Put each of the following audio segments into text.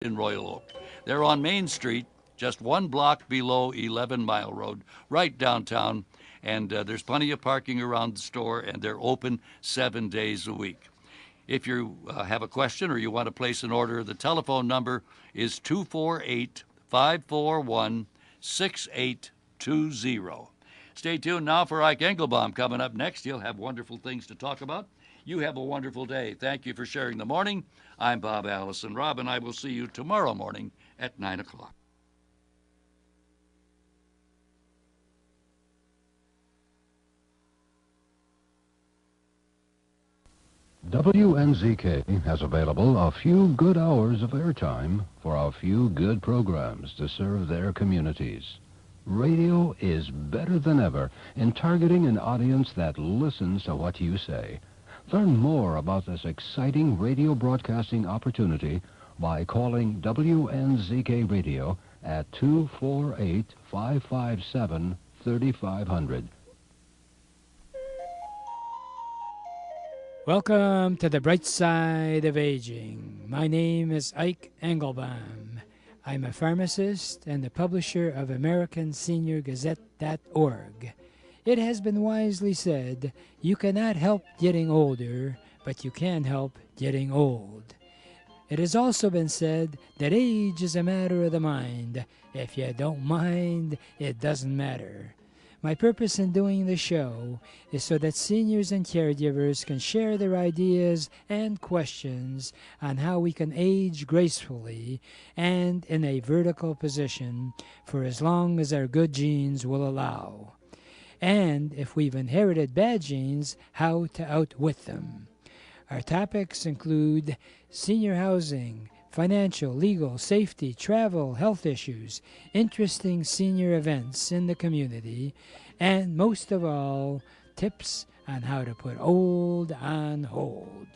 in Royal Oak. They're on Main Street, just one block below 11 Mile Road, right downtown. And there's plenty of parking around the store, and they're open 7 days a week. If you have a question or you want to place an order, the telephone number is 248 541 6820. Stay tuned now for Ike Engelbaum. Coming up next, he'll have wonderful things to talk about. You have a wonderful day. Thank you for sharing the morning. I'm Bob Allison. Rob and I will see you tomorrow morning at 9 o'clock. WNZK has available a few good hours of airtime for a few good programs to serve their communities. Radio is better than ever in targeting an audience that listens to what you say. Learn more about this exciting radio broadcasting opportunity by calling WNZK Radio at 248-557-3500. Welcome to the bright side of aging. My name is Ike Engelbaum. I'm a pharmacist and the publisher of AmericanSeniorGazette.org. It has been wisely said, you cannot help getting older, but you can help getting old. It has also been said that age is a matter of the mind. If you don't mind, it doesn't matter. My purpose in doing the show is so that seniors and caregivers can share their ideas and questions on how we can age gracefully and in a vertical position for as long as our good genes will allow. And if we've inherited bad genes, how to outwit them. Our topics include senior housing, financial, legal, safety, travel, health issues, interesting senior events in the community, and most of all, tips on how to put old on hold.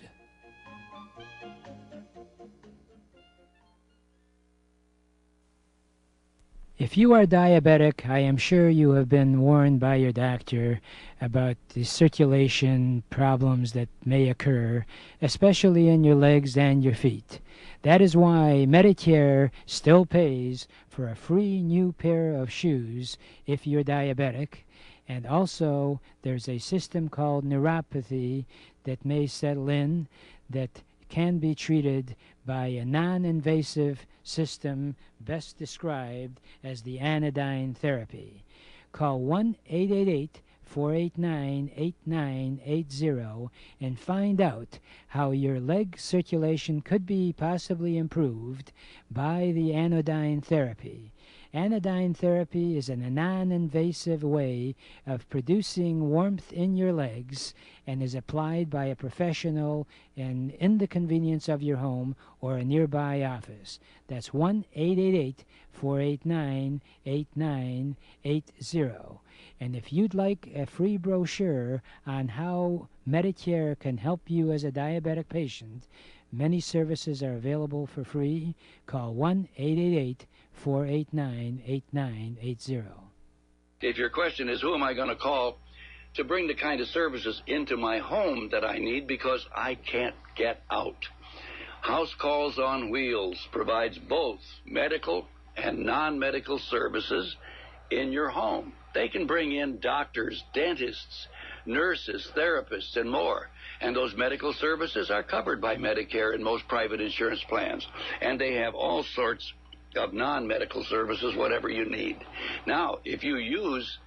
If you are diabetic, I am sure you have been warned by your doctor about the circulation problems that may occur, especially in your legs and your feet. That is why Medicare still pays for a free new pair of shoes if you're diabetic. And also, there's a system called neuropathy that may settle in that can be treated by a non-invasive system best described as the anodyne therapy. Call 1-888-489-8980 and find out how your leg circulation could be possibly improved by the anodyne therapy. Anodyne therapy is a non-invasive way of producing warmth in your legs and is applied by a professional and in the convenience of your home or a nearby office. That's 1-888-489-8980. And if you'd like a free brochure on how Medicare can help you as a diabetic patient, many services are available for free. Call 1-888-489-8980. If your question is, who am I going to call to bring the kind of services into my home that I need because I can't get out? House Calls on Wheels provides both medical and non-medical services in your home. They can bring in doctors, dentists, nurses, therapists, and more. And those medical services are covered by Medicare and most private insurance plans. And they have all sorts of non-medical services, whatever you need. Now, if you use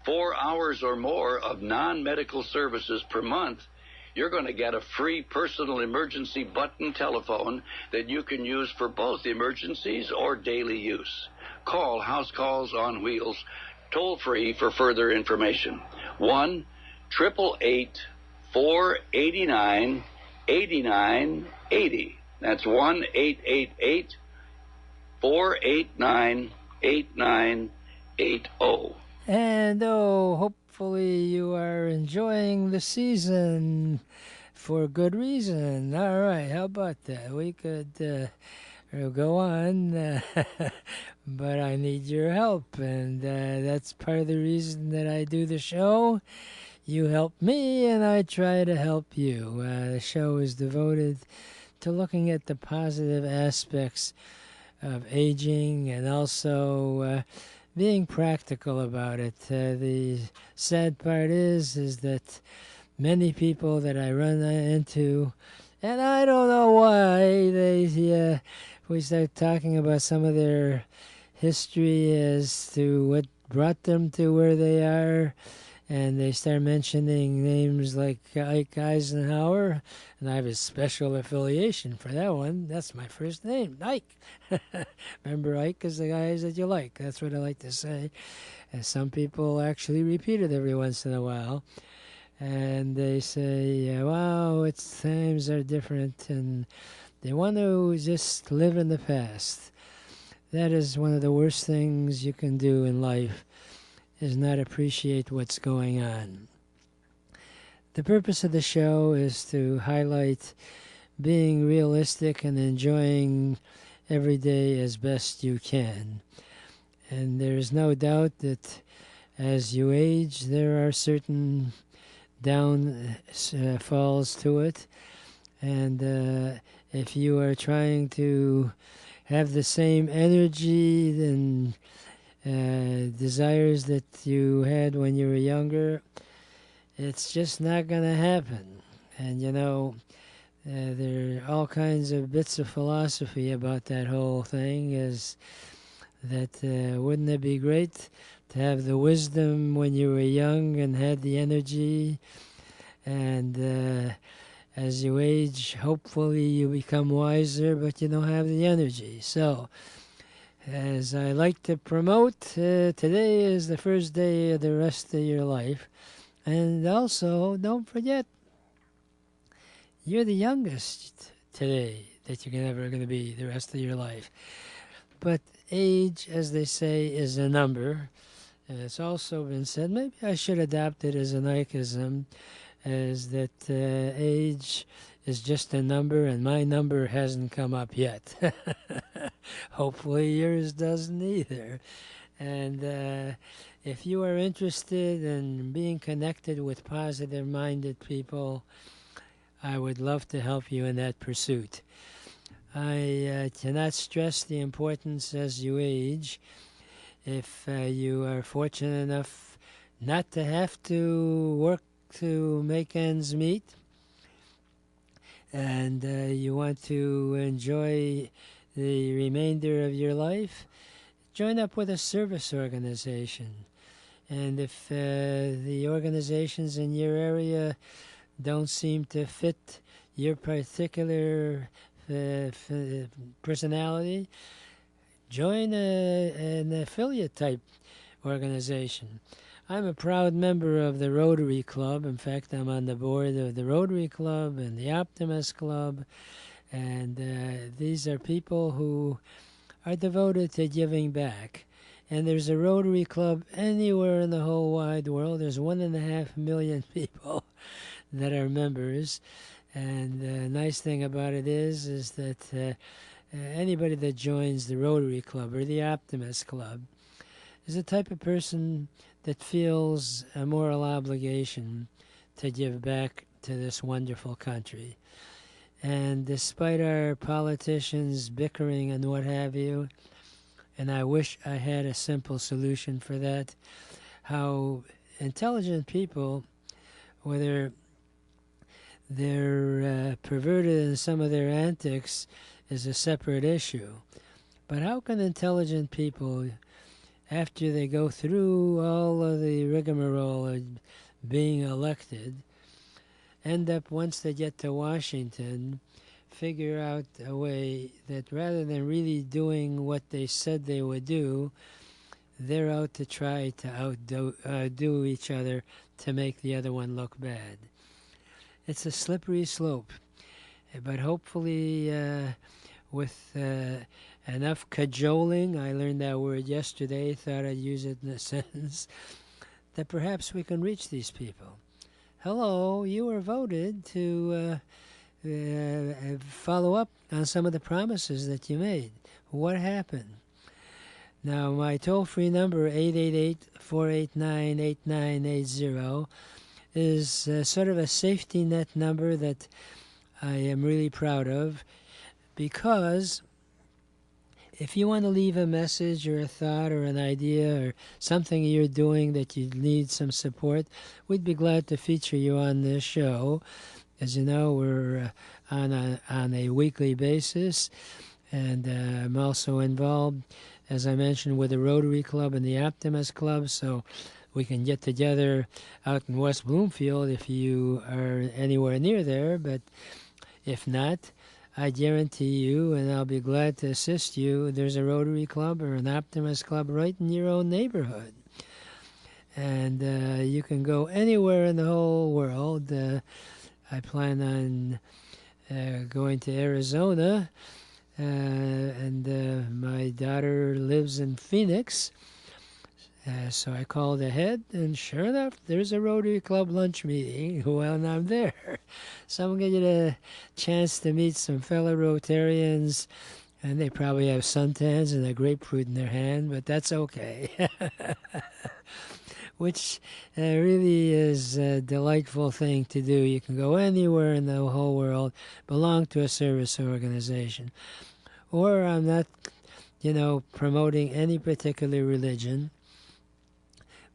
4 hours or more of non-medical services per month, you're going to get a free personal emergency button telephone that you can use for both emergencies or daily use. Call House Calls on Wheels toll-free for further information. 1-888-489-8980. That's 1-888-489-8980. And hopefully you are enjoying the season for good reason. All right, how about that? We could go on, but I need your help, and that's part of the reason that I do the show. You help me, and I try to help you. The show is devoted to looking at the positive aspects of aging and also being practical about it. The sad part is that many people that I run into, and I don't know why, we start talking about some of their history as to what brought them to where they are, and they start mentioning names like Ike Eisenhower, and I have a special affiliation for that one. That's my first name, Ike. Remember, Ike is the guys that you like. That's what I like to say. And some people actually repeat it every once in a while. And they say, wow, times are different, and they want to just live in the past. That is one of the worst things you can do in life, is not appreciate what's going on. The purpose of the show is to highlight being realistic and enjoying every day as best you can. And there's no doubt that as you age, there are certain downfalls to it. And if you are trying to have the same energy and desires that you had when you were younger, it's just not going to happen. And there are all kinds of bits of philosophy about that whole thing, is that wouldn't it be great to have the wisdom when you were young and had the energy, and as you age, hopefully you become wiser, but you don't have the energy. So, as I like to promote, today is the first day of the rest of your life. And also, don't forget, you're the youngest today that you're ever going to be the rest of your life. But age, as they say, is a number. And it's also been said, maybe I should adopt it as an Ikeism, is that age is just a number, and my number hasn't come up yet. Hopefully yours doesn't either. And if you are interested in being connected with positive-minded people, I would love to help you in that pursuit. I cannot stress the importance as you age. If you are fortunate enough not to have to work to make ends meet, and you want to enjoy the remainder of your life, join up with a service organization. And if the organizations in your area don't seem to fit your particular personality, join an affiliate type organization. I'm a proud member of the Rotary Club. In fact, I'm on the board of the Rotary Club and the Optimist Club. And these are people who are devoted to giving back. And there's a Rotary Club anywhere in the whole wide world. There's 1.5 million people that are members. And the nice thing about it is that anybody that joins the Rotary Club or the Optimist Club is the type of person that feels a moral obligation to give back to this wonderful country. And despite our politicians bickering and what have you, and I wish I had a simple solution for that, how intelligent people, whether they're perverted in some of their antics, is a separate issue. But how can intelligent people, after they go through all of the rigmarole of being elected, end up, once they get to Washington, figure out a way that rather than really doing what they said they would do, they're out to try to outdo each other to make the other one look bad. It's a slippery slope. But hopefully with enough cajoling, I learned that word yesterday, thought I'd use it in a sentence, that perhaps we can reach these people. Hello, you were voted to follow up on some of the promises that you made. What happened? Now, my toll-free number, 888-489-8980, is sort of a safety net number that I am really proud of, because If you want to leave a message or a thought or an idea or something you're doing that you need some support, we'd be glad to feature you on this show. As you know, we're on a weekly basis, and I'm also involved, as I mentioned, with the Rotary Club and the Optimist Club, so we can get together out in West Bloomfield if you are anywhere near there, but if not, I guarantee you, and I'll be glad to assist you, there's a Rotary Club or an Optimist Club right in your own neighborhood. And you can go anywhere in the whole world. I plan on going to Arizona, and my daughter lives in Phoenix. So I called ahead, and sure enough, there's a Rotary Club lunch meeting when I'm there. So I'm going to get a chance to meet some fellow Rotarians, and they probably have suntans and a grapefruit in their hand, but that's okay. Which really is a delightful thing to do. You can go anywhere in the whole world, belong to a service organization. Or I'm not, promoting any particular religion,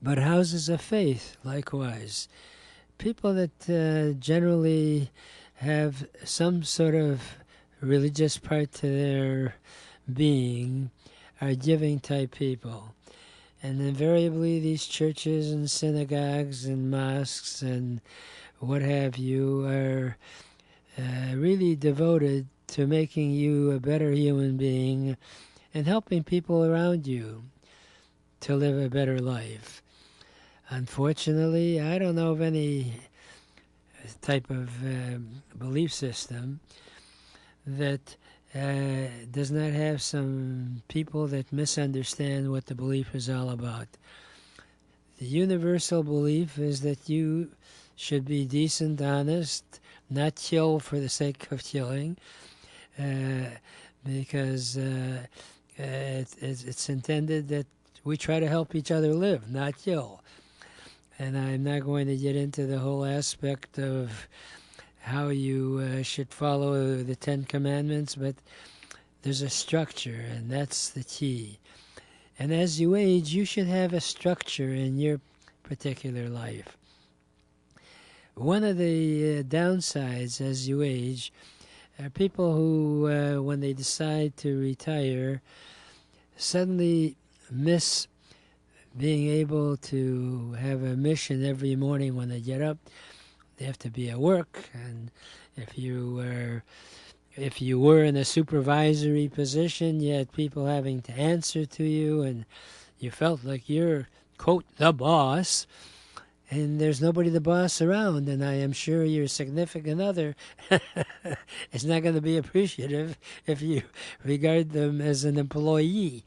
but houses of faith, likewise. People that generally have some sort of religious part to their being are giving type people. And invariably these churches and synagogues and mosques and what have you are really devoted to making you a better human being and helping people around you to live a better life. Unfortunately, I don't know of any type of belief system that does not have some people that misunderstand what the belief is all about. The universal belief is that you should be decent, honest, not kill for the sake of killing, because it's intended that we try to help each other live, not kill. And I'm not going to get into the whole aspect of how you should follow the Ten Commandments, but there's a structure, and that's the key. And as you age, you should have a structure in your particular life. One of the downsides as you age are people who, when they decide to retire, suddenly miss being able to have a mission every morning when they get up. They have to be at work, and if you were in a supervisory position, you had people having to answer to you, and you felt like you're, quote, the boss, and there's nobody the boss around, and I am sure your significant other is not going to be appreciative if you regard them as an employee.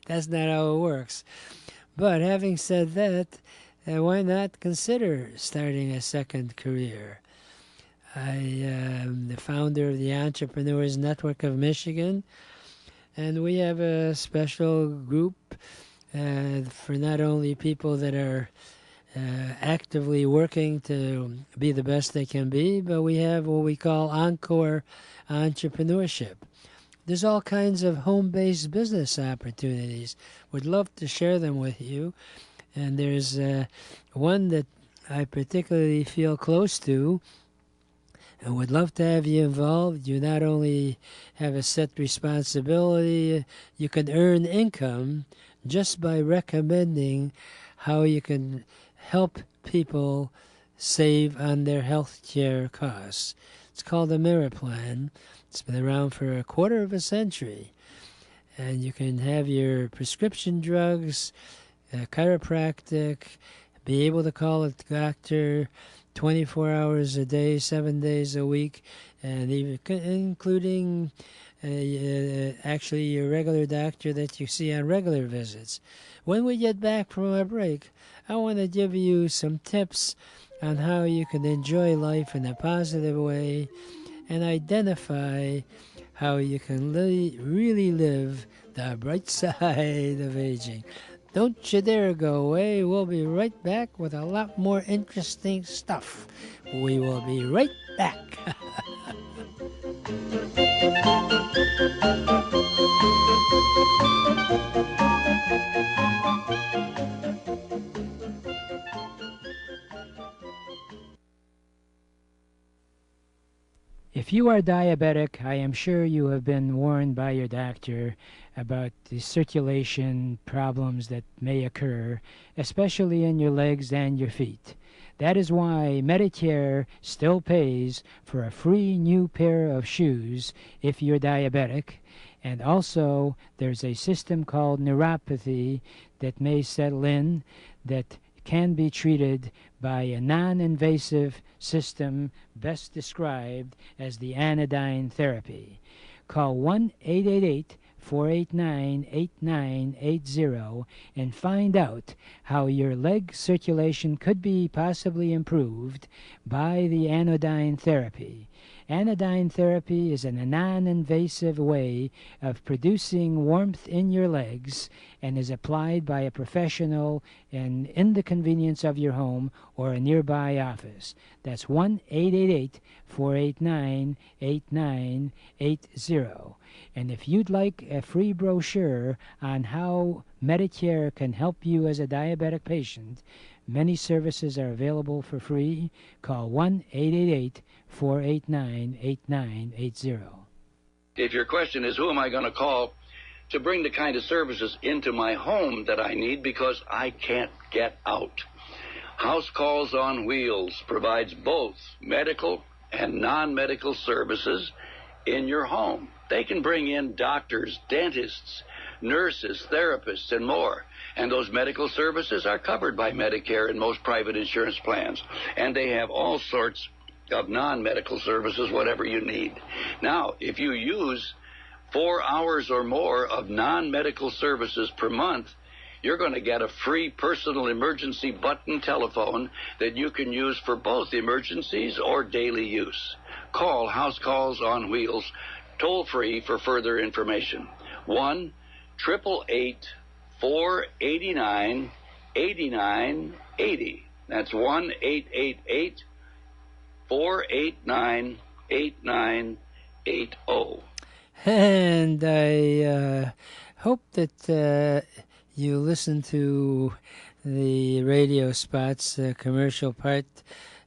That's not how it works. But having said that, why not consider starting a second career? I am the founder of the Entrepreneurs Network of Michigan, and we have a special group for not only people that are actively working to be the best they can be, but we have what we call Encore Entrepreneurship. There's all kinds of home-based business opportunities. Would love to share them with you. And there's one that I particularly feel close to and would love to have you involved. You not only have a set responsibility, you can earn income just by recommending how you can help people save on their health care costs. It's called the Mirror Plan. It's been around for a quarter of a century. And you can have your prescription drugs, chiropractic, be able to call a doctor 24 hours a day, 7 days a week, and even including actually your regular doctor that you see on regular visits. When we get back from our break, I want to give you some tips on how you can enjoy life in a positive way and identify how you can really live the bright side of aging. Don't you dare go away. We'll be right back with a lot more interesting stuff. We will be right back. If you are diabetic, I am sure you have been warned by your doctor about the circulation problems that may occur, especially in your legs and your feet. That is why Medicare still pays for a free new pair of shoes if you're diabetic. And also, there's a system called neuropathy that may settle in that can be treated by a non-invasive system best described as the anodyne therapy. Call 1-888-489-8980 and find out how your leg circulation could be possibly improved by the anodyne therapy. Anodyne therapy is a non-invasive way of producing warmth in your legs and is applied by a professional in the convenience of your home or a nearby office. That's 1-888-489-8980. And if you'd like a free brochure on how Medicare can help you as a diabetic patient, many services are available for free. Call 1-888-489-8980. If your question is, who am I going to call to bring the kind of services into my home that I need because I can't get out? House Calls on Wheels provides both medical and non-medical services in your home. They can bring in doctors, dentists, nurses, therapists, and more. And those medical services are covered by Medicare and most private insurance plans. And they have all sorts of non-medical services, whatever you need. Now, if you use 4 hours or more of non-medical services per month, you're going to get a free personal emergency button telephone that you can use for both emergencies or daily use. Call House Calls on Wheels toll-free for further information. 1-888-489-8980. That's 1-888-489-8980. And I hope that you listen to the radio spots, commercial part,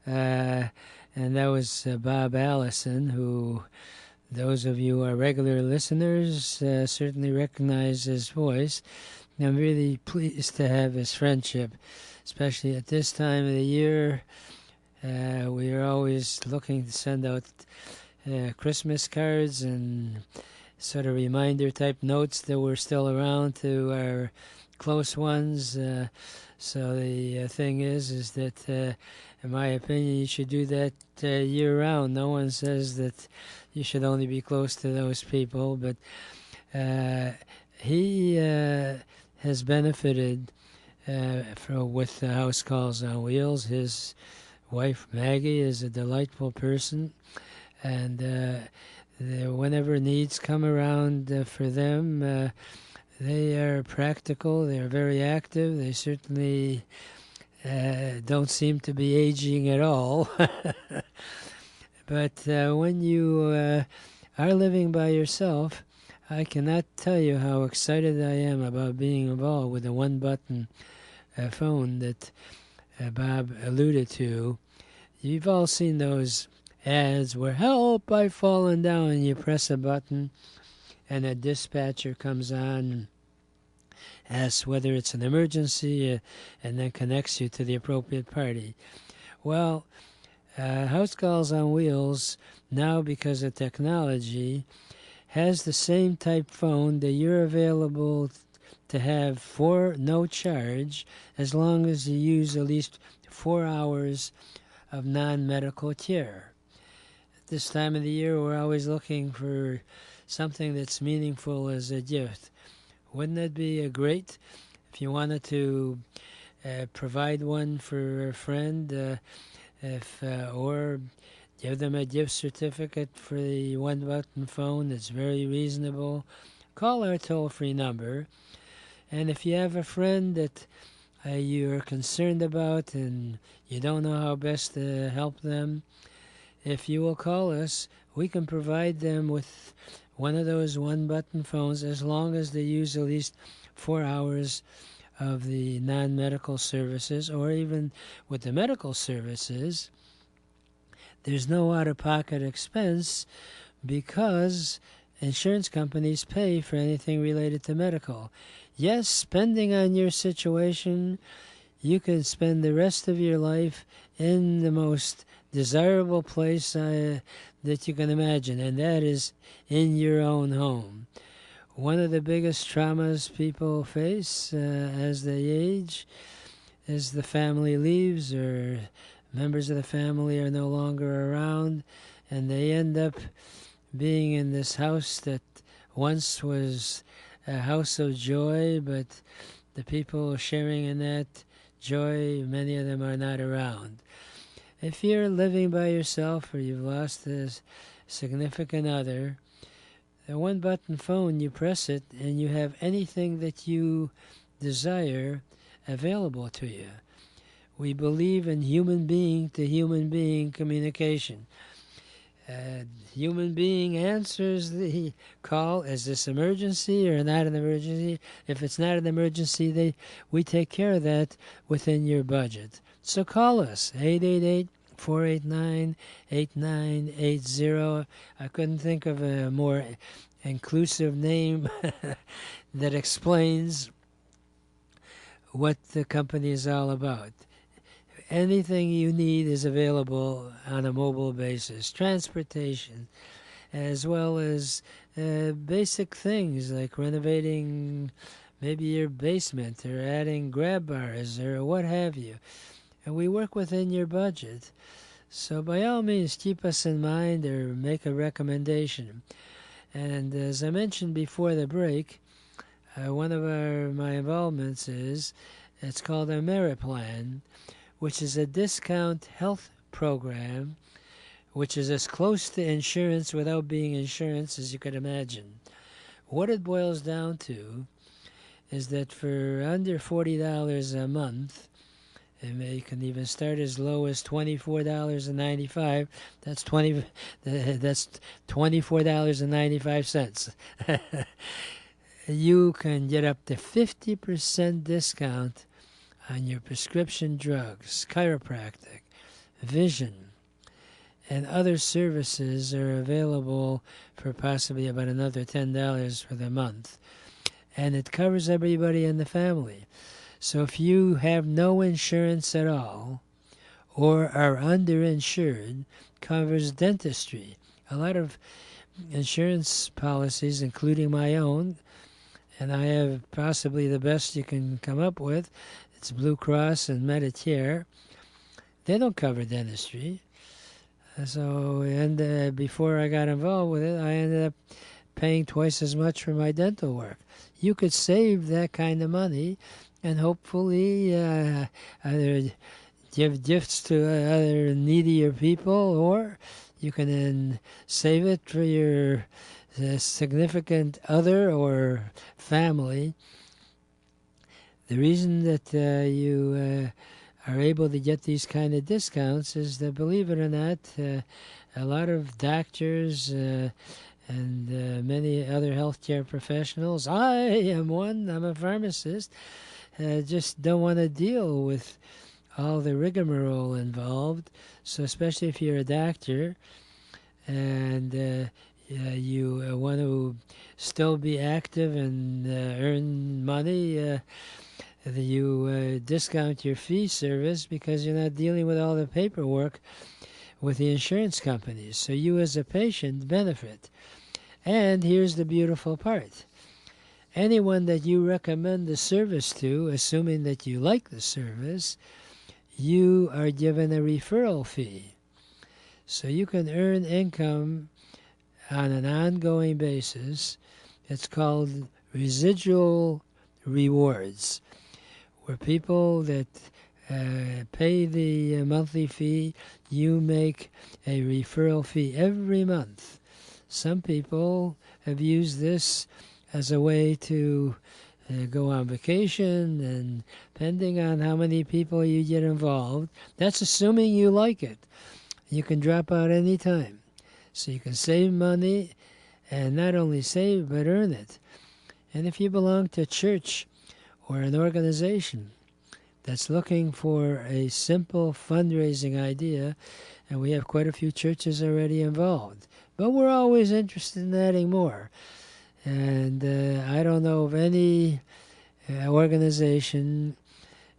and that was Bob Allison, who those of you who are regular listeners certainly recognize his voice. I'm really pleased to have his friendship, especially at this time of the year. We are always looking to send out Christmas cards and sort of reminder type notes that we're still around to our close ones. So the thing is that in my opinion, you should do that year-round. No one says that you should only be close to those people, but he has benefited with the House Calls on Wheels. His wife, Maggie, is a delightful person, and whenever needs come around for them, they are practical, they are very active, they certainly don't seem to be aging at all. But when you are living by yourself, I cannot tell you how excited I am about being involved with the one-button phone that Bob alluded to. You've all seen those ads where, help, I've fallen down, and you press a button and a dispatcher comes on and asks whether it's an emergency and then connects you to the appropriate party. Well, House Calls on Wheels, now because of technology, has the same type phone that you're available to have for no charge as long as you use at least 4 hours of non-medical care. At this time of the year, we're always looking for something that's meaningful as a gift. Wouldn't that be great if you wanted to provide one for a friend, or give them a gift certificate for the one-button phone that's very reasonable? Call our toll-free number, and if you have a friend that you're concerned about and you don't know how best to help them, if you will call us, we can provide them with one of those one-button phones as long as they use at least 4 hours of the non-medical services, or even with the medical services, there's no out-of-pocket expense because insurance companies pay for anything related to medical. Yes, depending on your situation, you can spend the rest of your life in the most desirable place that you can imagine, and that is in your own home. One of the biggest traumas people face as they age is the family leaves or members of the family are no longer around, and they end up being in this house that once was a house of joy, but the people sharing in that joy, many of them are not around. If you're living by yourself or you've lost a significant other, a one-button phone, you press it, and you have anything that you desire available to you. We believe in human being to human being communication. Human being answers the call. Is this emergency or not an emergency? If it's not an emergency, we take care of that within your budget. So call us, 888-489-8980. I couldn't think of a more inclusive name that explains what the company is all about. Anything you need is available on a mobile basis. Transportation, as well as basic things like renovating maybe your basement or adding grab bars or what have you. And we work within your budget. So by all means, keep us in mind or make a recommendation. And as I mentioned before the break, one of my involvements it's called a Merit Plan, which is a discount health program, which is as close to insurance without being insurance as you could imagine. What it boils down to is that for under $40 a month, and you can even start as low as $24.95. That's $24.95. You can get up to 50% discount on your prescription drugs, chiropractic, vision, and other services are available for possibly about another $10 for the month. And it covers everybody in the family. So if you have no insurance at all or are underinsured, covers dentistry. A lot of insurance policies, including my own, and I have possibly the best you can come up with, it's Blue Cross and Medicare. They don't cover dentistry. And before I got involved with it, I ended up paying twice as much for my dental work. You could save that kind of money and hopefully either give gifts to other needier people, or you can then save it for your significant other or family. The reason that you are able to get these kind of discounts is that, believe it or not, a lot of doctors and many other healthcare professionals, I am one, I'm a pharmacist, just don't want to deal with all the rigmarole involved. So especially if you're a doctor and you want to still be active and earn money, you discount your fee service because you're not dealing with all the paperwork with the insurance companies. So you as a patient benefit. And here's the beautiful part. Anyone that you recommend the service to, assuming that you like the service, you are given a referral fee. So you can earn income on an ongoing basis. It's called residual rewards, where people that pay the monthly fee, you make a referral fee every month. Some people have used this as a way to go on vacation, and depending on how many people you get involved, that's assuming you like it. You can drop out any time. So you can save money, and not only save, but earn it. And if you belong to a church or an organization that's looking for a simple fundraising idea, and we have quite a few churches already involved. But we're always interested in adding more. And I don't know of any organization,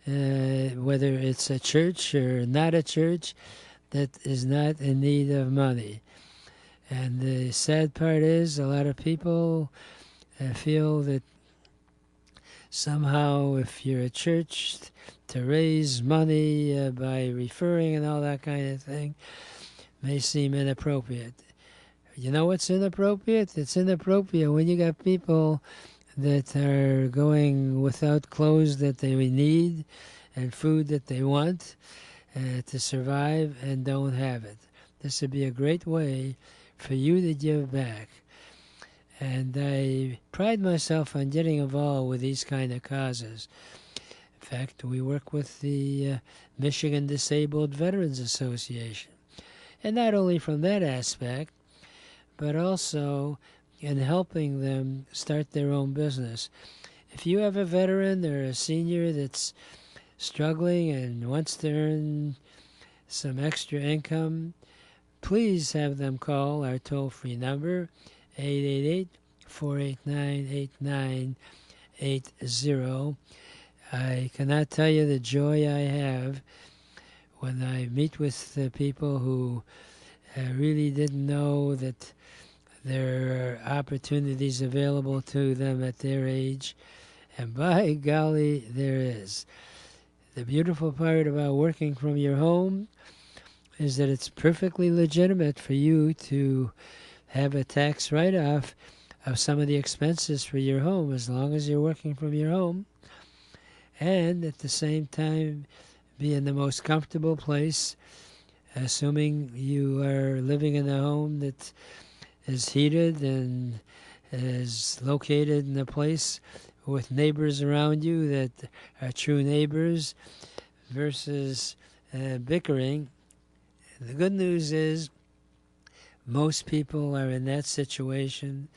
whether it's a church or not a church, that is not in need of money. And the sad part is a lot of people feel that somehow if you're a church, to raise money by referring and all that kind of thing may seem inappropriate. You know what's inappropriate? It's inappropriate when you got people that are going without clothes that they need and food that they want to survive and don't have it. This would be a great way for you to give back. And I pride myself on getting involved with these kind of causes. In fact, we work with the Michigan Disabled Veterans Association. And not only from that aspect, but also in helping them start their own business. If you have a veteran or a senior that's struggling and wants to earn some extra income, please have them call our toll-free number, 888-489-8980. I cannot tell you the joy I have when I meet with the people who really didn't know that there are opportunities available to them at their age, and by golly, there is. The beautiful part about working from your home is that it's perfectly legitimate for you to have a tax write-off of some of the expenses for your home as long as you're working from your home, and at the same time be in the most comfortable place, assuming you are living in a home that is heated and is located in a place with neighbors around you that are true neighbors versus bickering. The good news is most people are in that situation,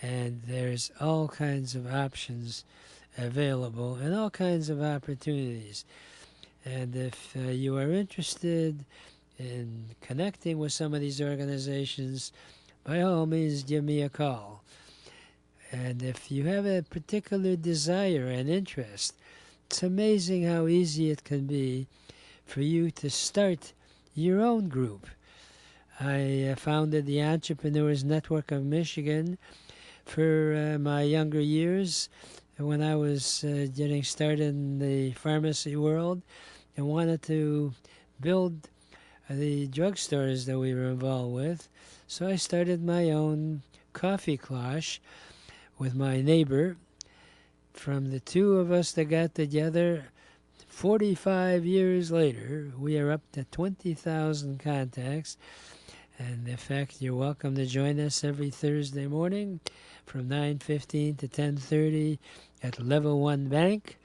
and there's all kinds of options available and all kinds of opportunities. And if you are interested in connecting with some of these organizations, by all means, give me a call. And if you have a particular desire and interest, it's amazing how easy it can be for you to start your own group. I founded the Entrepreneurs Network of Michigan for my younger years when I was getting started in the pharmacy world and wanted to build the drugstores that we were involved with. So I started my own coffee cloche with my neighbor. From the two of us that got together, 45 years later, we are up to 20,000 contacts. And in fact, you're welcome to join us every Thursday morning from 9:15 to 10:30 at Level 1 Bank.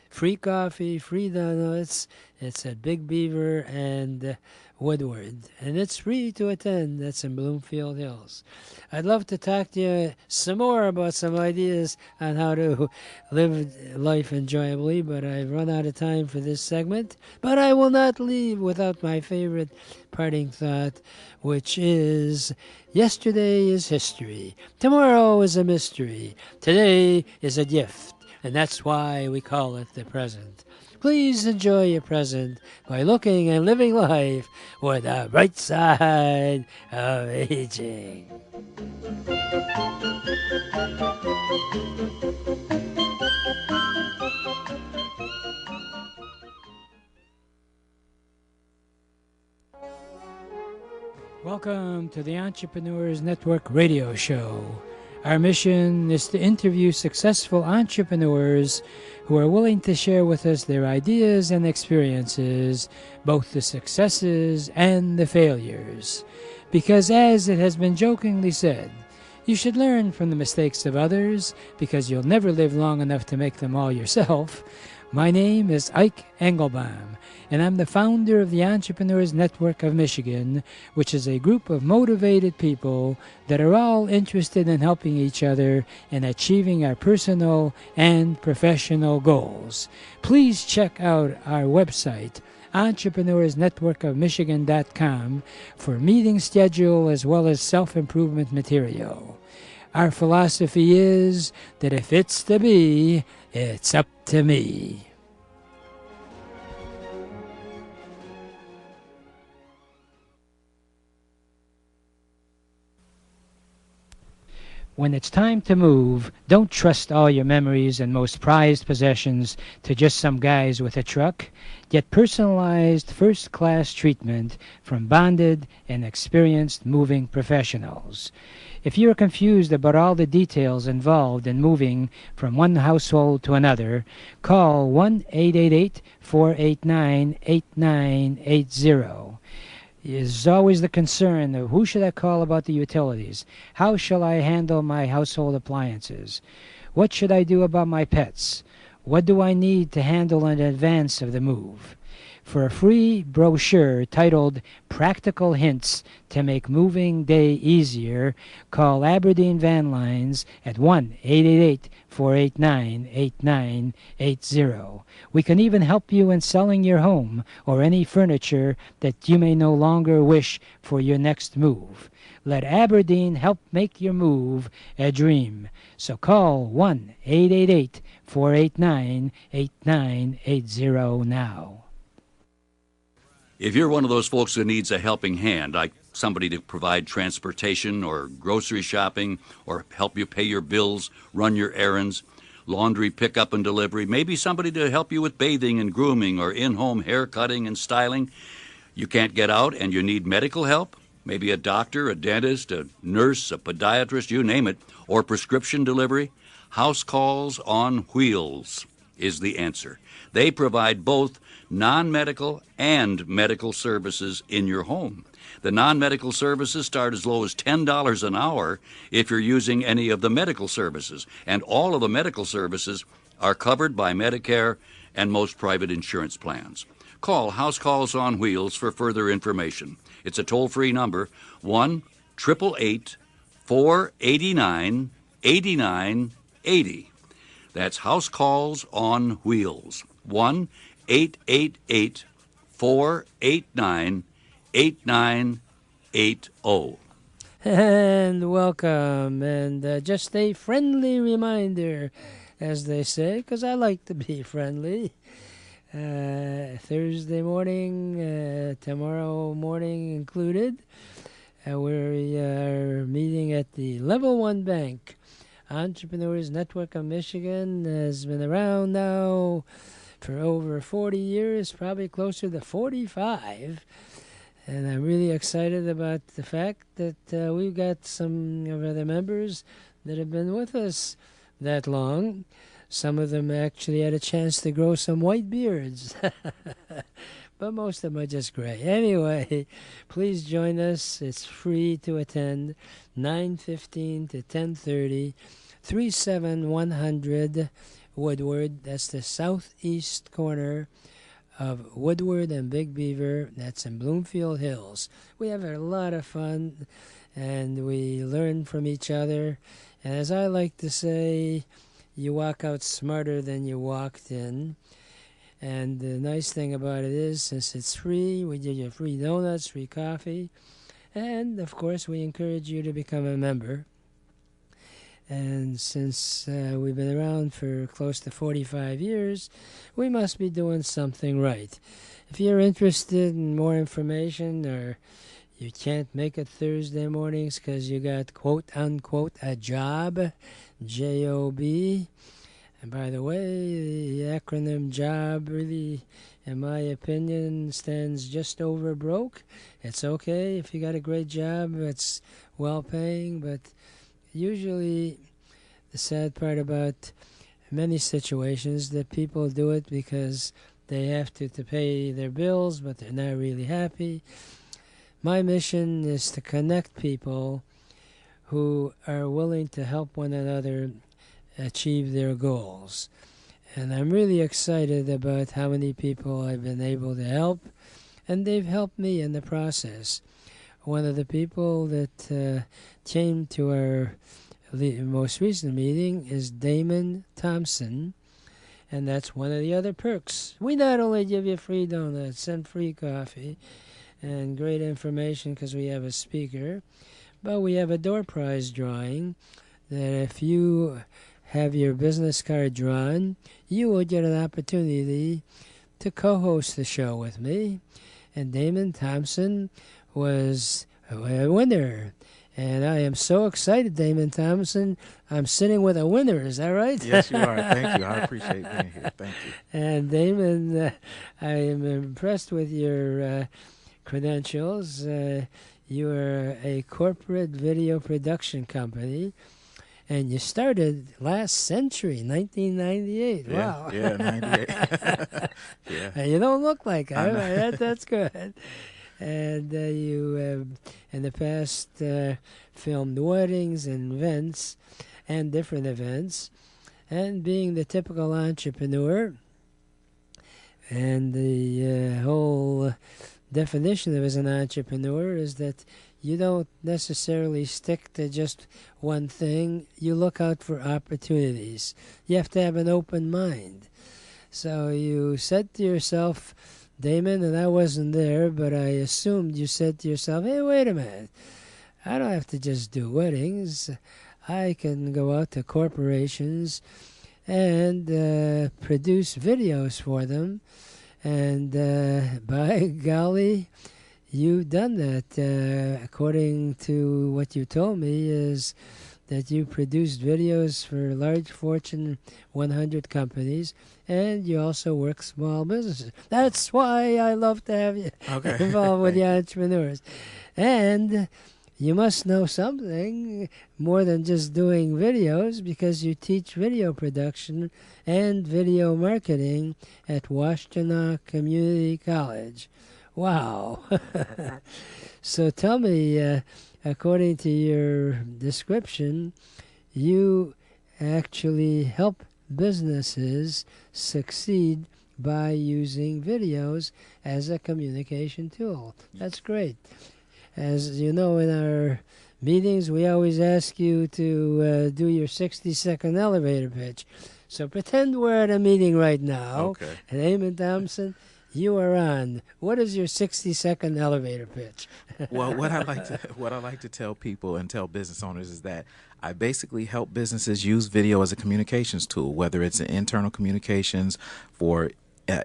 Free coffee, free donuts. It's at Big Beaver and Woodward. And it's free to attend. That's in Bloomfield Hills. I'd love to talk to you some more about some ideas on how to live life enjoyably, but I've run out of time for this segment. But I will not leave without my favorite parting thought, which is, yesterday is history. Tomorrow is a mystery. Today is a gift. And that's why we call it the present. Please enjoy your present by looking and living life with the bright side of aging. Welcome to the Entrepreneurs Network radio show. Our mission is to interview successful entrepreneurs who are willing to share with us their ideas and experiences, both the successes and the failures. Because as it has been jokingly said, you should learn from the mistakes of others because you'll never live long enough to make them all yourself. My name is Ike Engelbaum, and I'm the founder of the Entrepreneurs Network of Michigan, which is a group of motivated people that are all interested in helping each other and achieving our personal and professional goals. Please check out our website, entrepreneursnetworkofmichigan.com, for meeting schedule as well as self-improvement material. Our philosophy is that if it's to be, it's up to me. When it's time to move, don't trust all your memories and most prized possessions to just some guys with a truck. Get personalized first-class treatment from bonded and experienced moving professionals. If you're confused about all the details involved in moving from one household to another, call 1-888-489-8980. Is always the concern of who should I call about the utilities? How shall I handle my household appliances? What should I do about my pets? What do I need to handle in advance of the move? For a free brochure titled Practical Hints to Make Moving Day Easier, call Aberdeen Van Lines at 1-888-489-8980. We can even help you in selling your home or any furniture that you may no longer wish for your next move. Let Aberdeen help make your move a dream. So call 1-888-489-8980 now. If you're one of those folks who needs a helping hand, like somebody to provide transportation or grocery shopping or help you pay your bills, run your errands, laundry pickup and delivery, maybe somebody to help you with bathing and grooming or in-home hair cutting and styling, you can't get out and you need medical help, maybe a doctor, a dentist, a nurse, a podiatrist, you name it, or prescription delivery, House Calls on Wheels is the answer. They provide both non-medical and medical services in your home. The non-medical services start as low as $10 an hour if you're using any of the medical services, and all of the medical services are covered by Medicare and most private insurance plans. Call House Calls on Wheels for further information. It's a toll-free number, 1-888-489-8980. That's House Calls on Wheels, 1-888-489-8980. And welcome, and just a friendly reminder, as they say, because I like to be friendly. Thursday morning, tomorrow morning included, we are meeting at the Level 1 Bank. Entrepreneurs Network of Michigan has been around now for over 40 years, probably closer to 45. And I'm really excited about the fact that we've got some of other members that have been with us that long. Some of them actually had a chance to grow some white beards. But most of them are just gray. Anyway, please join us. It's free to attend, 9:15 to 10:30, 37100 Woodward. That's the southeast corner of Woodward and Big Beaver. That's in Bloomfield Hills. We have a lot of fun, and we learn from each other. And as I like to say, you walk out smarter than you walked in. And the nice thing about it is, since it's free, we give you free donuts, free coffee, and of course we encourage you to become a member. And since we've been around for close to 45 years, we must be doing something right. If you're interested in more information, or you can't make it Thursday mornings because you got quote-unquote a job, J-O-B, and by the way, the acronym JOB really, in my opinion, stands just over broke. It's okay if you got a great job, it's well-paying, but usually the sad part about many situations that people do it because they have to pay their bills, but they're not really happy. My mission is to connect people who are willing to help one another achieve their goals. And I'm really excited about how many people I've been able to help, and they've helped me in the process. One of the people that came to our most recent meeting is Damon Thompson, and that's one of the other perks. We not only give you free donuts and free coffee and great information because we have a speaker, but we have a door prize drawing that if you have your business card drawn, you will get an opportunity to co-host the show with me. And Damon Thompson was a winner. And I am so excited, Damon Thompson. I'm sitting with a winner. Is that right? Yes, you are. Thank you. I appreciate being here. Thank you. And Damon, I am impressed with your credentials. You are a corporate video production company. And you started last century, 1998. Yeah, Wow. Yeah, 98. Yeah. And you don't look like it. That's good. And you have, in the past, filmed weddings and events and different events. And being the typical entrepreneur, and the whole definition of as an entrepreneur is that you don't necessarily stick to just one thing. You look out for opportunities. You have to have an open mind. So you said to yourself, Damon, and I wasn't there, but I assumed you said to yourself, hey, wait a minute. I don't have to just do weddings. I can go out to corporations and produce videos for them. And by golly, you've done that. According to what you told me, is that you produced videos for large Fortune 100 companies, and you also work small businesses. That's why I love to have you involved with the entrepreneurs. And you must know something more than just doing videos, because you teach video production and video marketing at Washtenaw Community College. Wow. So tell me, according to your description, you actually help businesses succeed by using videos as a communication tool. That's great. As you know, in our meetings, we always ask you to do your 60-second elevator pitch. So pretend we're at a meeting right now. Okay. And Damon Thompson, you are on. What is your 60-second elevator pitch? Well, what I like to tell people and tell business owners is that I basically help businesses use video as a communications tool, whether it's internal communications for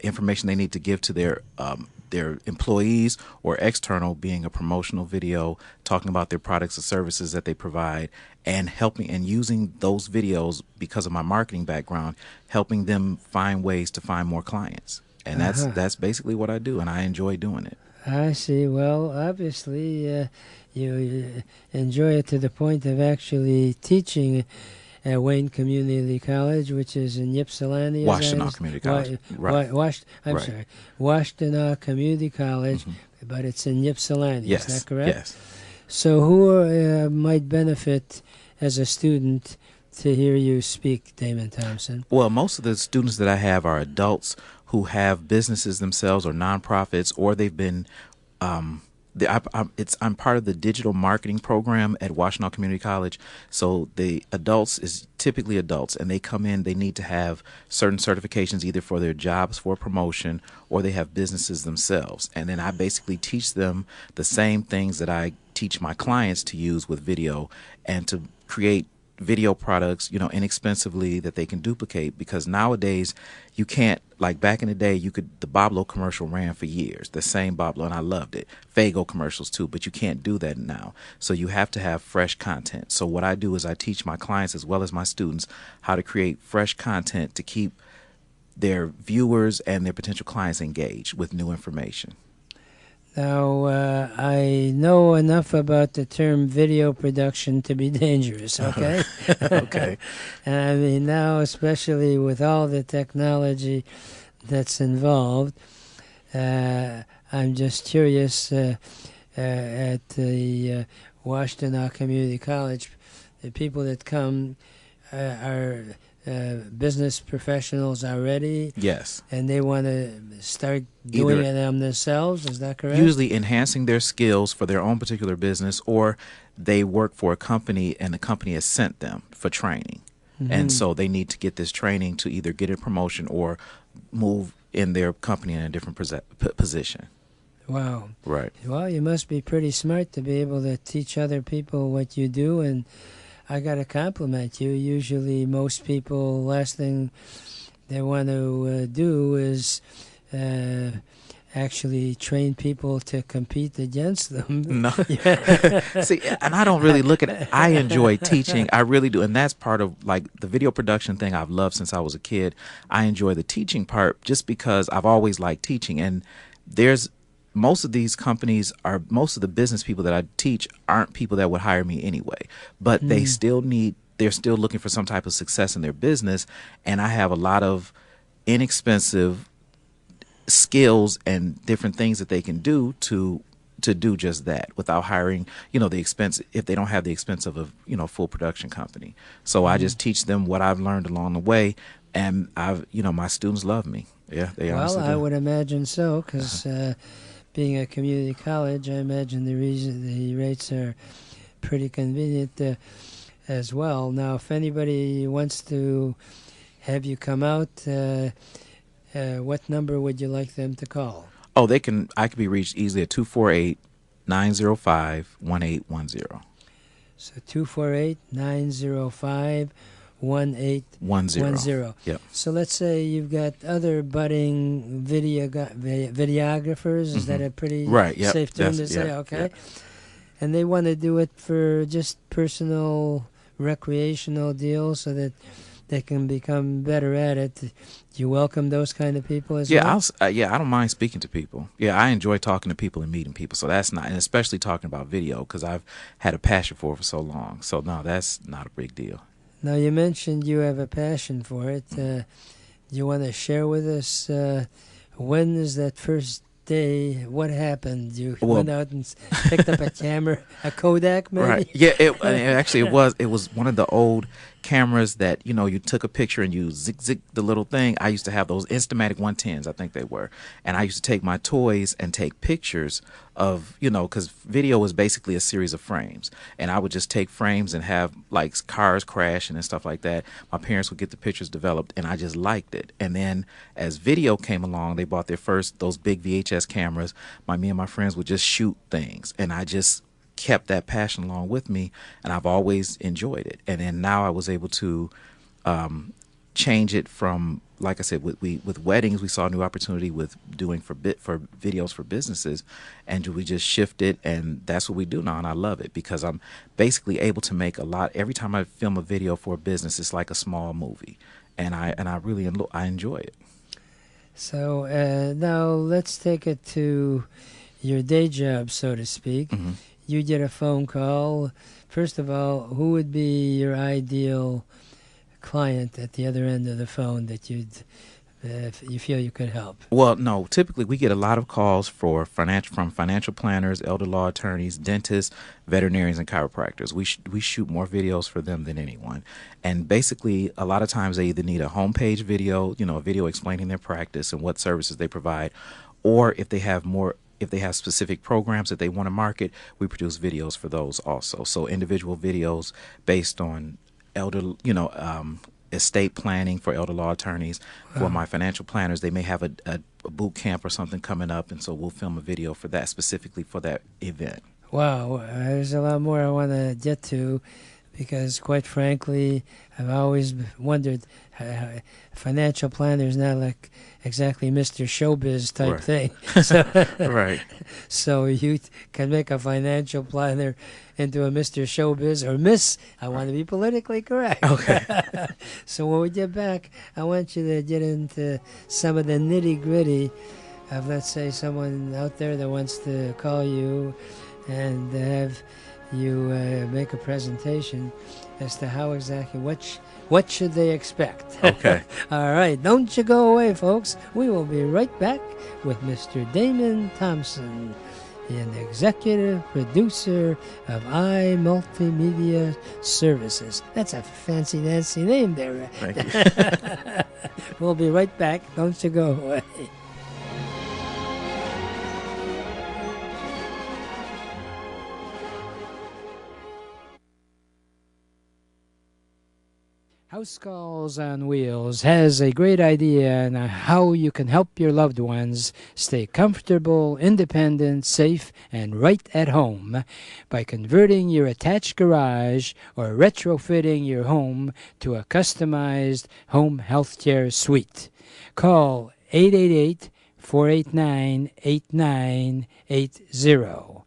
information they need to give to their employees, or external, being a promotional video talking about their products or services that they provide, and helping and using those videos, because of my marketing background, helping them find ways to find more clients. And that's basically what I do, and I enjoy doing it. I see. Well, obviously, you enjoy it to the point of actually teaching at Wayne Community College, which is in Ypsilanti. Washtenaw Community College. Sorry. Washtenaw Community College, but it's in Ypsilanti. Yes. Is that correct? Yes. So who might benefit as a student to hear you speak, Damon Thompson? Well, most of the students that I have are adults who have businesses themselves or nonprofits, or they've been I'm part of the digital marketing program at Washtenaw Community College. So the adults is typically adults, and they come in, they need to have certain certifications either for their jobs for promotion, or they have businesses themselves. And then I basically teach them the same things that I teach my clients to use with video, and to create video products, inexpensively that they can duplicate, because nowadays you can't, like back in the day, the Boblo commercial ran for years, the same Boblo, and I loved it. Fago commercials too, but you can't do that now. So you have to have fresh content. So what I do is I teach my clients as well as my students how to create fresh content to keep their viewers and their potential clients engaged with new information. Now, I know enough about the term video production to be dangerous, okay? Okay. And I mean, now, especially with all the technology that's involved, I'm just curious, at the Washtenaw Community College, the people that come are business professionals already. Yes. And they want to start doing it themselves. Is that correct? Usually enhancing their skills for their own particular business, or they work for a company and the company has sent them for training. And so they need to get this training to either get a promotion or move in their company in a different position. Wow. Right. Well, you must be pretty smart to be able to teach other people what you do, and I got to compliment you. Usually most people, last thing they want to do is actually train people to compete against them. No. See, and I don't really look at it. I enjoy teaching. I really do. And that's part of like the video production thing I've loved since I was a kid. I enjoy the teaching part just because I've always liked teaching. And there's most of these companies are, most of the business people that I teach aren't people that would hire me anyway, but they're still looking for some type of success in their business. And I have a lot of inexpensive skills and different things that they can do to do just that without hiring, the expense, if they don't have the expense of a, full production company. So I just teach them what I've learned along the way, and my students love me. Yeah, they honestly do. Well, I would imagine so, because being a community college, I imagine the rates are pretty convenient as well. Now, if anybody wants to have you come out, what number would you like them to call? Oh, I can be reached easily at 248-905-1810. So 248-905-1810. Yep. So let's say you've got other budding videographers. Is that a pretty safe term to say? Okay. Yeah. And they want to do it for just personal recreational deals so that they can become better at it. Do you welcome those kind of people as well? I don't mind speaking to people. Yeah, I enjoy talking to people and meeting people. So that's not, and especially talking about video, because I've had a passion for it for so long. So no, that's not a big deal. Now, you mentioned you have a passion for it. Do you want to share with us when is that first day? What happened? You went out and picked up a camera, a Kodak, maybe? Right. Yeah. It was one of the old cameras that you took a picture and you zig the little thing. I used to have those Instamatic 110s, I think they were, and I used to take my toys and take pictures of because video was basically a series of frames, and I would just take frames and have like cars crashing and stuff like that. My parents would get the pictures developed, and I just liked it. And then as video came along, they bought those big VHS cameras. Me and my friends would just shoot things, and I just kept that passion along with me, and I've always enjoyed it. And then now I was able to change it from, like I said, with weddings, we saw a new opportunity with doing for videos for businesses, and we just shifted, and that's what we do now, and I love it because I'm basically able to make a lot. Every time I film a video for a business, it's like a small movie, and I really enjoy it. So now let's take it to your day job, so to speak. Mm-hmm. You get a phone call. First of all, who would be your ideal client at the other end of the phone that you feel you could help? Well, no. Typically, we get a lot of calls from financial planners, elder law attorneys, dentists, veterinarians, and chiropractors. We shoot more videos for them than anyone. And basically, a lot of times they either need a homepage video, a video explaining their practice and what services they provide, or if they have specific programs that they want to market, we produce videos for those also. So individual videos based on estate planning for elder law attorneys. For my financial planners, they may have a boot camp or something coming up, and so we'll film a video for that, specifically for that event. Wow, there's a lot more I want to get to, because quite frankly, I've always wondered, financial planner is not like exactly Mr. Showbiz type thing. So, right. So you can make a financial planner into a Mr. Showbiz or Miss. I want to be politically correct. Okay. So when we get back, I want you to get into some of the nitty-gritty of, let's say, someone out there that wants to call you and have you make a presentation as to how exactly, what should they expect. Okay. All right. Don't you go away, folks. We will be right back with Mr. Damon Thompson and executive producer of Multimedia Services. That's a fancy Nancy name there. Thank you. We'll be right back. Don't you go away. House Calls on Wheels has a great idea on how you can help your loved ones stay comfortable, independent, safe, and right at home by converting your attached garage or retrofitting your home to a customized home healthcare suite. Call 888-489-8980.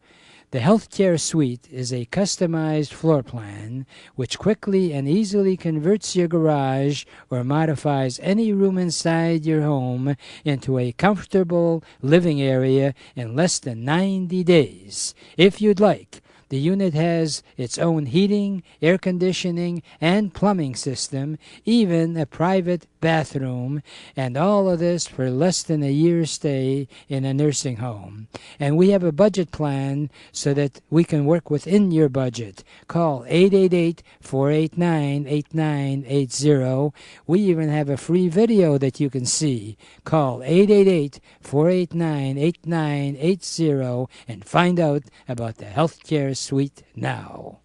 The Healthcare Suite is a customized floor plan which quickly and easily converts your garage or modifies any room inside your home into a comfortable living area in less than 90 days. If you'd like, the unit has its own heating, air conditioning, and plumbing system, even a private bathroom, and all of this for less than a year's stay in a nursing home. And we have a budget plan so that we can work within your budget. Call 888-489-8980. We even have a free video that you can see. Call 888-489-8980 and find out about the Healthcare Suite now.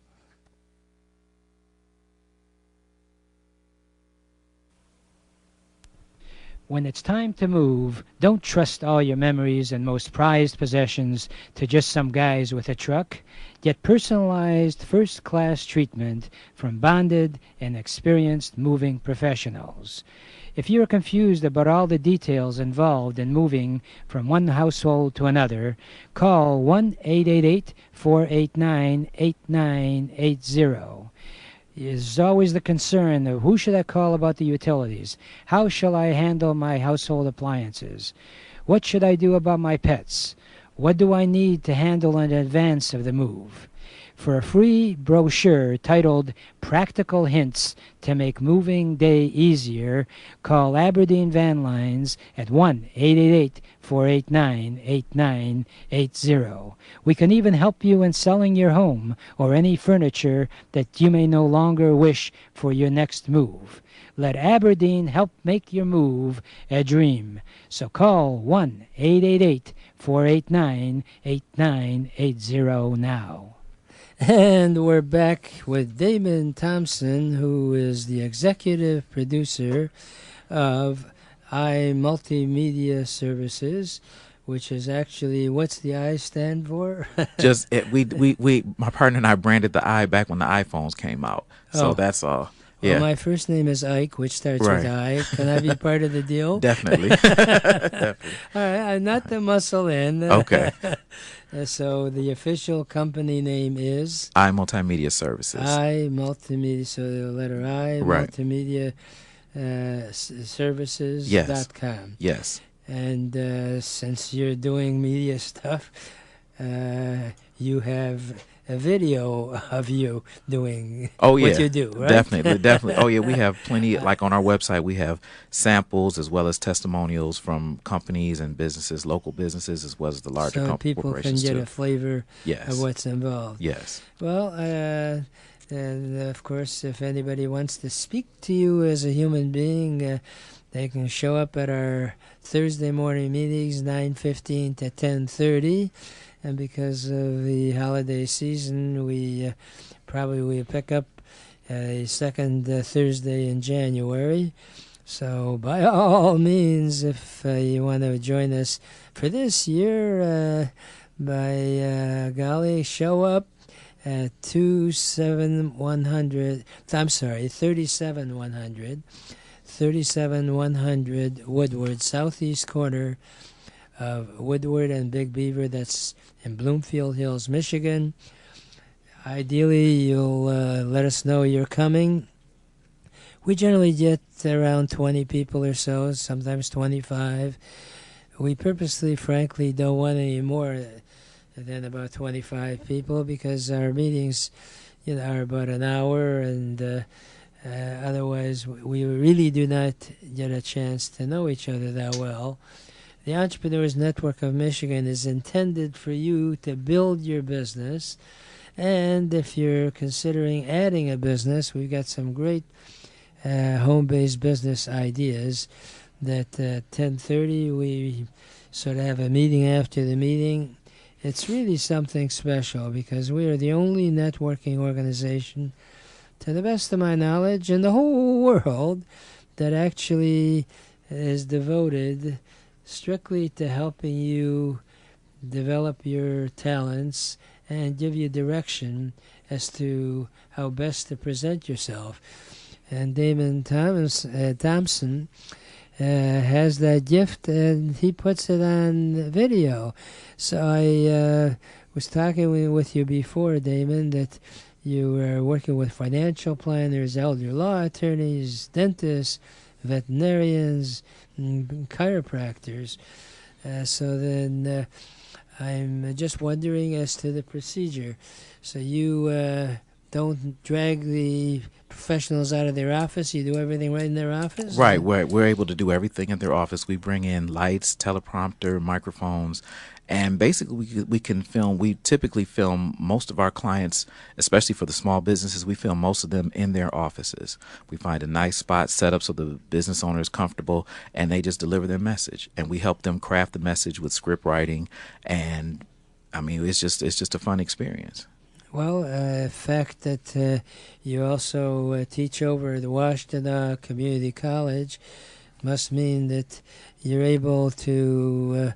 When it's time to move, don't trust all your memories and most prized possessions to just some guys with a truck. Get personalized first-class treatment from bonded and experienced moving professionals. If you're confused about all the details involved in moving from one household to another, call 1-888-489-8980. Is always the concern of who should I call about the utilities? How shall I handle my household appliances? What should I do about my pets? What do I need to handle in advance of the move? For a free brochure titled Practical Hints to Make Moving Day Easier, call Aberdeen Van Lines at 1-888-489-8980. We can even help you in selling your home or any furniture that you may no longer wish for your next move. Let Aberdeen help make your move a dream. So call 1-888-489-8980 now. And we're back with Damon Thompson, who is the executive producer of Multimedia Services, which is actually, what's the I stand for? My partner and I branded the I back when the iPhones came out. So that's all. Yeah. Well, my first name is Ike, which starts with I. Can I be part of the deal? Definitely. Definitely. All right, I'm not the muscle in. Okay. So the official company name is? I Multimedia Services. I Multimedia, so the letter I, right. Multimedia Services.com. Yes. Yes. And since you're doing media stuff, you have a video of you doing what you do, right? Definitely. Oh, yeah, we have plenty, like on our website, we have samples as well as testimonials from companies and businesses, local businesses, as well as the larger corporations. So people can get a flavor of what's involved. Yes. Well, and of course, if anybody wants to speak to you as a human being, they can show up at our Thursday morning meetings, 9:15 to 10:30. And because of the holiday season, we probably pick up a second Thursday in January. So by all means, if you want to join us for this year, by golly, show up at 37100 Woodward, southeast corner of Woodward and Big Beaver. That's in Bloomfield Hills, Michigan. Ideally, you'll let us know you're coming. We generally get around 20 people or so, sometimes 25. We purposely, frankly, don't want any more than about 25 people because our meetings, are about an hour, and otherwise we really do not get a chance to know each other that well. the Entrepreneurs Network of Michigan is intended for you to build your business. And if you're considering adding a business, we've got some great home-based business ideas that 10:30 we sort of have a meeting after the meeting. It's really something special because we are the only networking organization, to the best of my knowledge, in the whole world that actually is devoted strictly to helping you develop your talents and give you direction as to how best to present yourself. And Damon Thompson has that gift, and he puts it on video. So I was talking with you before, Damon, that you were working with financial planners, elder law attorneys, dentists, veterinarians, chiropractors. So then I'm just wondering as to the procedure. So you don't drag the professionals out of their office? You do everything right in their office? Right. We're able to do everything in their office. We bring in lights, teleprompter, microphones, and basically we can film. We typically film most of our clients, especially for the small businesses, we film most of them in their offices. We find a nice spot set up so the business owner is comfortable, and they just deliver their message. And we help them craft the message with script writing, and I mean, it's just a fun experience. Well, the fact that you also teach over at the Washington Community College must mean that you're able to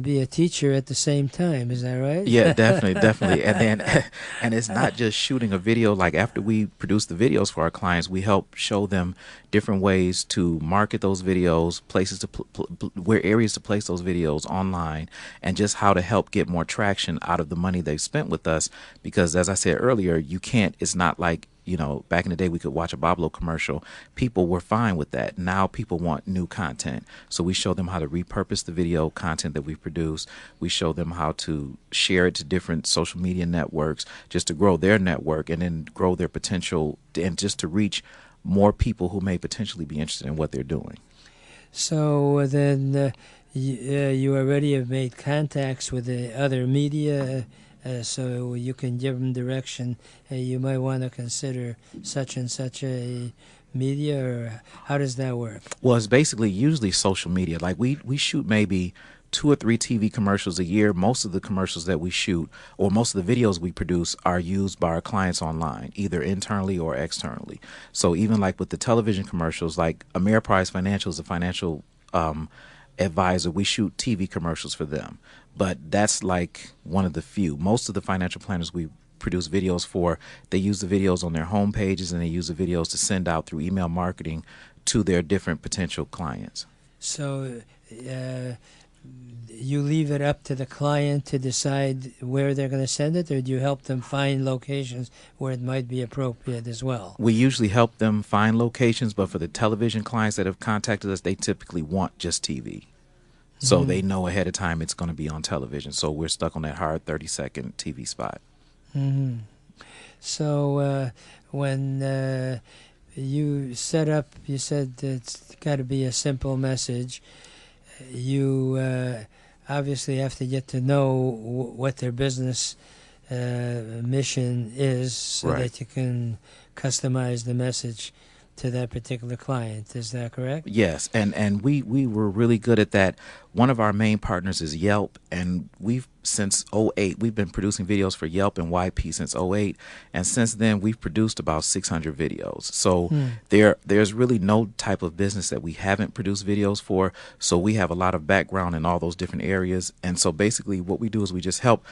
be a teacher at the same time. Is that right? Yeah, definitely. And it's not just shooting a video. Like after we produce the videos for our clients, we help show them different ways to market those videos, places to where areas to place those videos online, and just how to help get more traction out of the money they've spent with us. Because as I said earlier, it's not like, back in the day we could watch a Boblo commercial. People were fine with that. Now people want new content. So we show them how to repurpose the video content that we produce. We show them how to share it to different social media networks just to grow their network and then grow their potential and just to reach more people who may potentially be interested in what they're doing. So then you already have made contacts with the other media, so you can give them direction. You might want to consider such and such a media, or how does that work? Well, it's basically usually social media. Like we shoot maybe 2 or 3 TV commercials a year. Most of the commercials that we shoot, or most of the videos we produce, are used by our clients online, either internally or externally. So even like with the television commercials, like Ameriprise Financial is a financial advisor. We shoot TV commercials for them. But that's like one of the few. Most of the financial planners we produce videos for, they use the videos on their home pages, and they use the videos to send out through email marketing to their different potential clients. So you leave it up to the client to decide where they're going to send it, or do you help them find locations where it might be appropriate as well? We usually help them find locations, but for the television clients that have contacted us, they typically want just TV. So they know ahead of time it's going to be on television. So we're stuck on that hard 30-second TV spot. Mm-hmm. So when you set up, you said it's got to be a simple message. You obviously have to get to know what their business mission is so Right. that you can customize the message to that particular client. Is that correct? Yes, and we were really good at that. One of our main partners is Yelp, and since 2008, we've been producing videos for Yelp and YP since 2008, and since then we've produced about 600 videos. So there's really no type of business that we haven't produced videos for, so we have a lot of background in all those different areas. And so basically what we do is we just help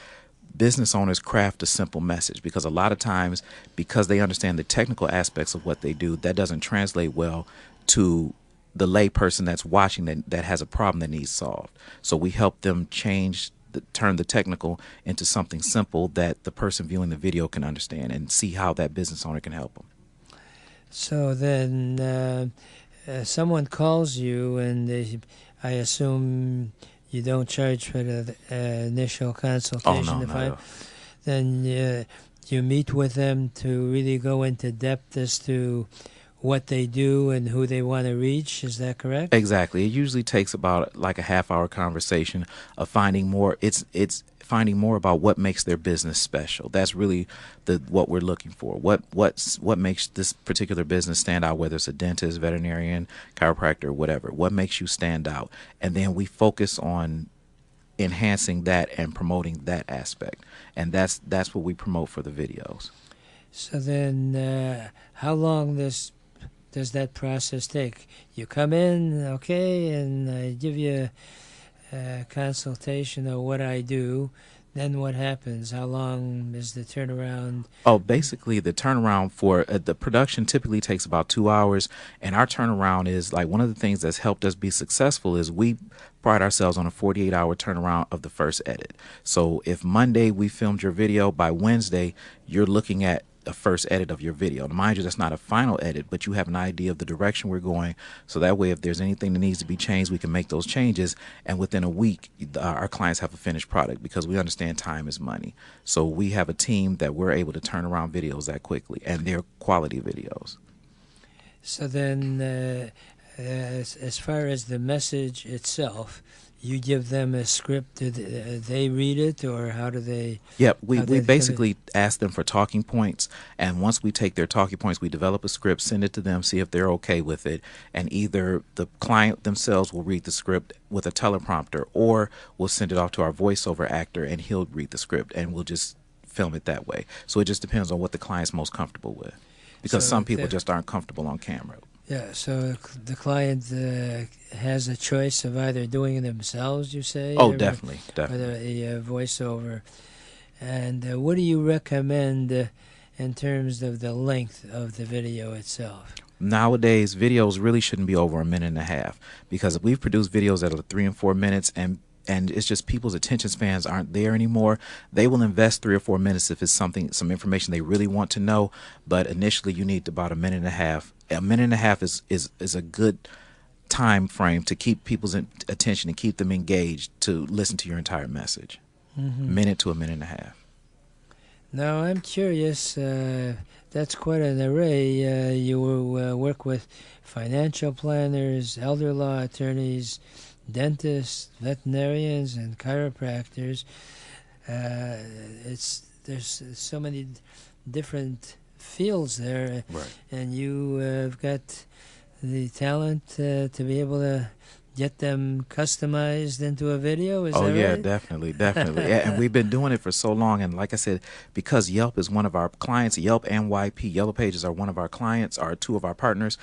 business owners craft a simple message, because a lot of times, because they understand the technical aspects of what they do, that doesn't translate well to the lay person that's watching that has a problem that needs solved. So we help them turn the technical into something simple that the person viewing the video can understand and see how that business owner can help them. So then someone calls you, and I assume you don't charge for the initial consultation. No. Then you meet with them to really go into depth as to what they do and who they want to reach. Is that correct? Exactly. It usually takes about like a half-hour conversation of finding more. It's finding more about what makes their business special. That's really what we're looking for. What makes this particular business stand out, whether it's a dentist, veterinarian, chiropractor, whatever. What makes you stand out? And then we focus on enhancing that and promoting that aspect. And that's what we promote for the videos. So then how long does that process take? You come in, okay, and I give you a consultation of what I do. Then what happens? How long is the turnaround? Oh, basically the turnaround for the production typically takes about 2 hours, and our turnaround is like one of the things that's helped us be successful is we pride ourselves on a 48-hour turnaround of the first edit. So if Monday we filmed your video, by Wednesday you're looking at a first edit of your video. Now, mind you, that's not a final edit, but you have an idea of the direction we're going, so that way if there's anything that needs to be changed, we can make those changes, and within a week our clients have a finished product, because we understand time is money. So we have a team that we're able to turn around videos that quickly, and they're quality videos. So then as far as the message itself, you give them a script. Do they read it, or how do they? Yep, we basically ask them for talking points, and once we take their talking points, we develop a script, send it to them, see if they're okay with it, and either the client themselves will read the script with a teleprompter, or we'll send it off to our voiceover actor, and he'll read the script, and we'll just film it that way. So it just depends on what the client's most comfortable with, because some people just aren't comfortable on camera. Yeah, so the client has a choice of either doing it themselves, you say? Oh, definitely. Or a voiceover. And what do you recommend in terms of the length of the video itself? Nowadays, videos really shouldn't be over a minute and a half, because we've produced videos that are 3 and 4 minutes, and it's just people's attention spans aren't there anymore. They will invest 3 or 4 minutes if it's some information they really want to know, but initially you need about a minute and a half. A minute and a half is a good time frame to keep people's attention and keep them engaged to listen to your entire message. Minute to a minute and a half. Now, I'm curious, that's quite an array. You work with financial planners, elder law attorneys, dentists, veterinarians, and chiropractors. There's so many different fields there, right. And you have got the talent to be able to get them customized into a video. Is that right? Oh yeah, definitely. And we've been doing it for so long, and like I said, because Yelp is one of our clients, Yelp and YP, Yellow Pages are one of our clients, are 2 of our partners.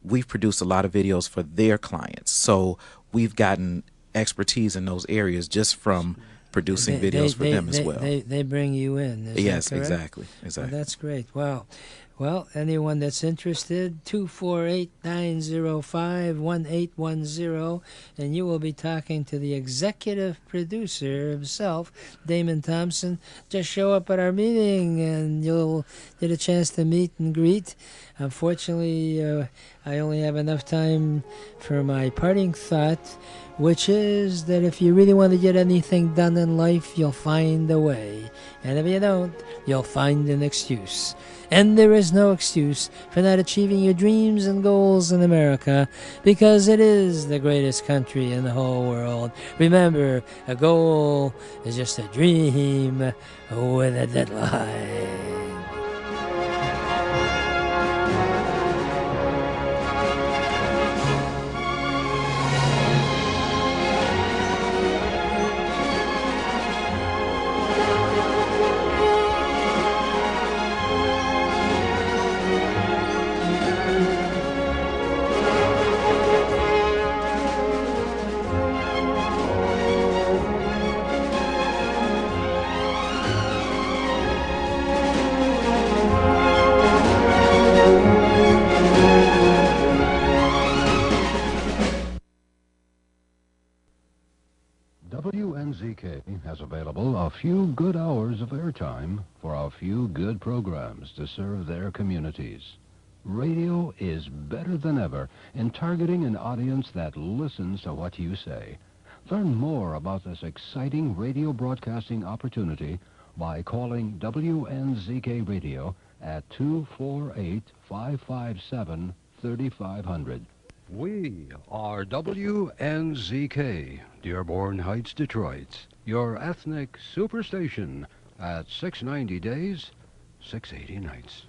We've produced a lot of videos for their clients, so we've gotten expertise in those areas just from producing videos for them as well. They bring you in. Yes, exactly. Well, that's great. Wow. Well, anyone that's interested, 248-905-1810, and you will be talking to the executive producer himself, Damon Thompson. Just show up at our meeting, and you'll get a chance to meet and greet. Unfortunately, I only have enough time for my parting thought, which is that if you really want to get anything done in life, you'll find a way. And if you don't, you'll find an excuse. And there is no excuse for not achieving your dreams and goals in America, because it is the greatest country in the whole world. Remember, a goal is just a dream with a deadline. WNZK has available a few good hours of airtime for a few good programs to serve their communities. Radio is better than ever in targeting an audience that listens to what you say. Learn more about this exciting radio broadcasting opportunity by calling WNZK Radio at 248-557-5555. 3500. We are WNZK, Dearborn Heights, Detroit, your ethnic superstation at 690 days, 680 nights.